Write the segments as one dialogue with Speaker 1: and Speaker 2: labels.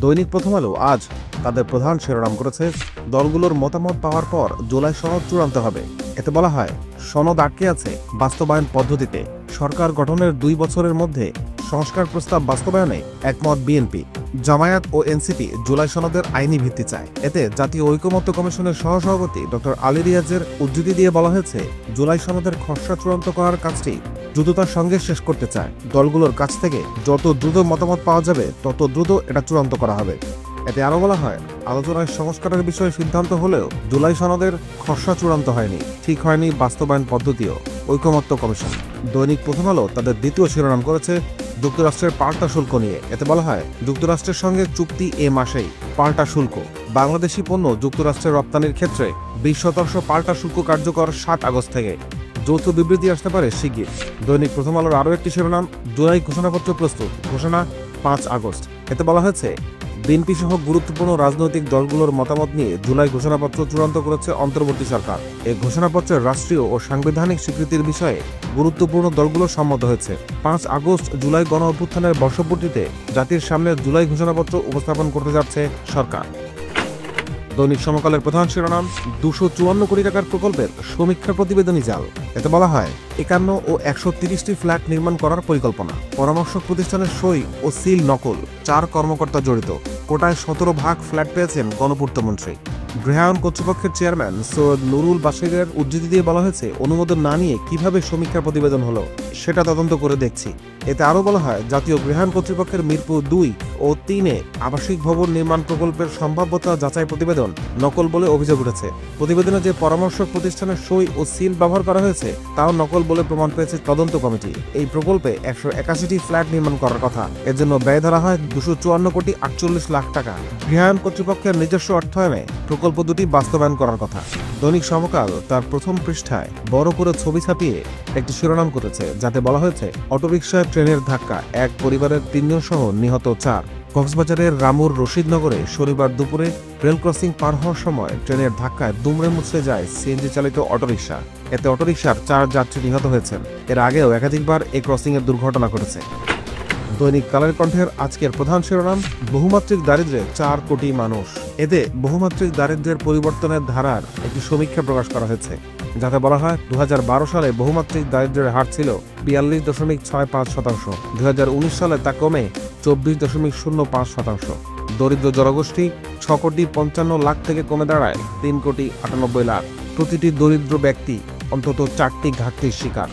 Speaker 1: দৈনিক প্রথম আলো আজ তাদের প্রধান শিরোনাম করেছে, দলগুলোর মতামত পাওয়ার পর জুলাই সনদ চূড়ান্ত হবে। এতে বলা হয়, সনদ আটকে আছে বাস্তবায়ন পদ্ধতিতে। সরকার গঠনের 2 বছরের মধ্যে সংস্কার প্রস্তাব বাস্তবায়নে একমত বিএনপি। জামায়াত ও এনসিপি জুলাই সনদের আইনি ভিত্তি চায়। এতে জাতীয় ঐকমত্য কমিশনের সহসভাপতি ডক্টর আলী রিয়াজের উদ্ধৃতি দিয়ে বলা হয়েছে, জুলাই সনদের খসড়া চূড়ান্ত করার কাজটি দ্রুততার সঙ্গে শেষ করতে চায়। দলগুলোর কাছ থেকে যত দ্রুত মতামত পাওয়া যাবে তত দ্রুত এটা চূড়ান্ত করা হবে। এতে আরও বলা হয়, আলোচনায় সংস্কারের বিষয়ে সিদ্ধান্ত হলেও জুলাই সনদের খসড়া চূড়ান্ত হয়নি, ঠিক হয়নি বাস্তবায়ন পদ্ধতিও। ঐকমত্য কমিশন। দৈনিক প্রথম আলো তাদের দ্বিতীয় শিরোনাম করেছে যুক্তরাষ্ট্রের পাল্টা শুল্ক নিয়ে। এতে বলা হয়, যুক্তরাষ্ট্রের সঙ্গে চুক্তি এ মাসেই, পাল্টা শুল্ক। বাংলাদেশি পণ্য যুক্তরাষ্ট্রের রপ্তানির ক্ষেত্রে 20% পাল্টা শুল্ক কার্যকর 7 আগস্ট থেকে। যৌথ বিবৃতি আসতে পারে শিগগির। দৈনিক প্রথম আলোর আরও একটি শিরোনাম, জুলাই ঘোষণাপত্র প্রস্তুত, ঘোষণা 5 আগস্ট। এতে বলা হয়েছে, বিএনপি সহ গুরুত্বপূর্ণ রাজনৈতিক দলগুলোর মতামত নিয়ে জুলাই ঘোষণাপত্র চূড়ান্ত করেছে অন্তর্বর্তী সরকার। এই ঘোষণাপত্রের রাষ্ট্রীয় ও সাংবিধানিক স্বীকৃতির বিষয়ে গুরুত্বপূর্ণ দলগুলো সম্মত হয়েছে। 5 আগস্ট জুলাই গণ অভ্যুত্থানের বর্ষপূর্তিতে জাতির সামনে জুলাই ঘোষণাপত্র উপস্থাপন করতে যাচ্ছে সরকার। দৈনিক সমকালের প্রধান শিরোনাম, 254 কোটি টাকার প্রকল্পের সমীক্ষা প্রতিবেদনী জাল। এতে বলা হয়, 51 ও 130টি ফ্ল্যাট নির্মাণ করার পরিকল্পনা। পরামর্শক প্রতিষ্ঠানের সই ও সিল নকল, 4 কর্মকর্তা জড়িত। কোটায় 17 ভাগ ফ্ল্যাট পেয়েছেন গণপূর্তমন্ত্রী। গৃহায়ণ কর্তৃপক্ষের চেয়ারম্যান সৈয়দ নুরুল বাশিরের উদ্ধৃতি দিয়ে বলা হয়েছে, অনুমোদন না নিয়ে কিভাবে সমীক্ষা প্রতিবেদন হলো সেটা তদন্ত করে দেখছি। এতে আরও বলা হয়, জাতীয় গৃহায়ণ কর্তৃপক্ষের মিরপুর 2 ও 3-এ আবাসিক ভবন নির্মাণ প্রকল্পের সম্ভাব্যতা যাচাই প্রতিবেদন নকল বলে অভিযোগ উঠেছে। প্রতিবেদনে যে পরামর্শক প্রতিষ্ঠানের সই ও সিল ব্যবহার করা হয়েছে তাও নকল বলে প্রমাণ পেয়েছে তদন্ত কমিটি। এই প্রকল্পে 181টি ফ্ল্যাট নির্মাণ করার কথা। এর জন্য ব্যয় ধরা হয় 254 কোটি 48 লাখ টাকা। গৃহায়ণ কর্তৃপক্ষের নিজস্ব অর্থায়নে প্রকল্প দুটি বাস্তবায়ন করার কথা। দৈনিক সমকাল তার প্রথম পৃষ্ঠায় বড় করে ছবি ছাপিয়ে একটি শিরোনাম করেছে, যাতে বলা হয়েছে, অটোরিকশায় ট্রেনের ধাক্কা, এক পরিবারের 3 জন সহ নিহত 4। কক্সবাজারের রামুর রশিদনগরে শনিবার দুপুরে রেল ক্রসিং পার হওয়ার সময় ট্রেনের ধাক্কায় দুমড়ে মুচড়ে যায় সিএনজি চালিত অটোরিকশা। এতে অটোরিকশার 4 যাত্রী নিহত হয়েছেন। এর আগেও একাধিকবার এই ক্রসিংয়ের দুর্ঘটনা ঘটেছে। দৈনিক কালের কণ্ঠের আজকের প্রধান শিরোনাম, বহুমাত্রিক দারিদ্র্যে 4 কোটি মানুষ। এতে বহুমাত্রিক দারিদ্র্যের পরিবর্তনের ধারার একটি সমীক্ষা প্রকাশ করা হয়েছে, যাতে বলা হয়, 2012 সালে বহুমাত্রিক দারিদ্র্যের হার ছিল 42.65%। 2019 সালে তা কমে 24.05%। দরিদ্র জনগোষ্ঠী 6 কোটি 55 লাখ থেকে কমে দাঁড়ায় 3 কোটি 98 লাখ। প্রতিটি দরিদ্র ব্যক্তি অন্তত 4টি ঘাটতির শিকার।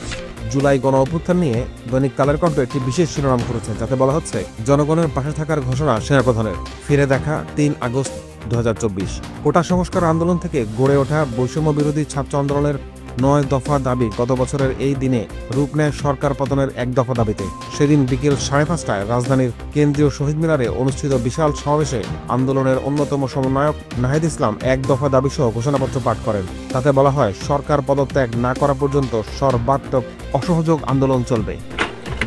Speaker 1: জুলাই গণ অভ্যুত্থান নিয়ে দৈনিক কালের কণ্ঠ একটি বিশেষ শিরোনাম করেছে, যাতে বলা হচ্ছে, জনগণের পাশে থাকার ঘোষণা সেনাপ্রধানের। ফিরে দেখা 3 আগস্ট 2024। কোটা সংস্কার আন্দোলন থেকে গড়ে ওঠা বৈষম্য বিরোধী ছাত্র আন্দোলনের 9 দফা দাবি গত বছরের এই দিনে রূপ নেয় সরকার পতনের 1 দফা দাবিতে। সেদিন বিকেল 5:30টায় রাজধানীর কেন্দ্রীয় শহীদ মিনারে অনুষ্ঠিত বিশাল সমাবেশে আন্দোলনের অন্যতম সমন্বয়ক নাহিদ ইসলাম 1 দফা দাবি সহ ঘোষণাপত্র পাঠ করেন। তাতে বলা হয়, সরকার পদত্যাগ না করা পর্যন্ত সর্বাত্মক অসহযোগ আন্দোলন চলবে।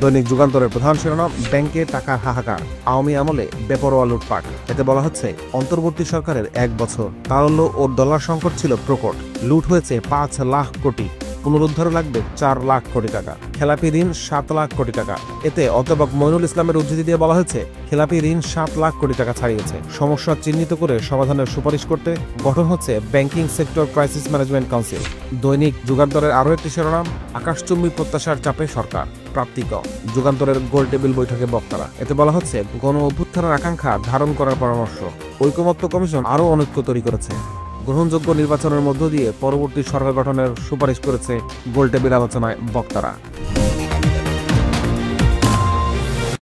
Speaker 1: দৈনিক যুগান্তরের প্রধান শিরোনাম, ব্যাংকে টাকার হাহাকার, আওয়ামী আমলে বেপরোয়া লুটপাট। এতে বলা হচ্ছে, অন্তর্বর্তী সরকারের 1 বছর তারল্য ও ডলার সংকট ছিল প্রকট। লুট হয়েছে 5 লাখ কোটি, পুনরুদ্ধারে লাগবে 4 লাখ কোটি টাকা। খেলাপি ঋণ 7 লাখ কোটি টাকা। এতে অধ্যাপক মইনুল ইসলামের উদ্ধৃতি দিয়ে বলা হয়েছে, খেলাপি ঋণ 7 লাখ কোটি টাকা ছাড়িয়েছে। সমস্যা চিহ্নিত করে সমাধানের সুপারিশ করতে গঠন হচ্ছে banking sector crisis management council. দৈনিক যুগান্তরের আরও একটি শিরোনাম, আকাশচুম্বী প্রত্যাশার চাপে সরকার, প্রাপ্তি কম। যুগান্তরের গোল টেবিল বৈঠকে বক্তারা। এতে বলা হচ্ছে, গণ অভ্যুত্থানের আকাঙ্ক্ষা ধারণ করার পরামর্শ। ঐকমত্য কমিশন আরও অনৈক্য তৈরি করেছে। গ্রহণযোগ্য নির্বাচনের মধ্য দিয়ে পরবর্তী সরকার গঠনের সুপারিশ করেছে গোল টেবিল আলোচনায় বক্তারা।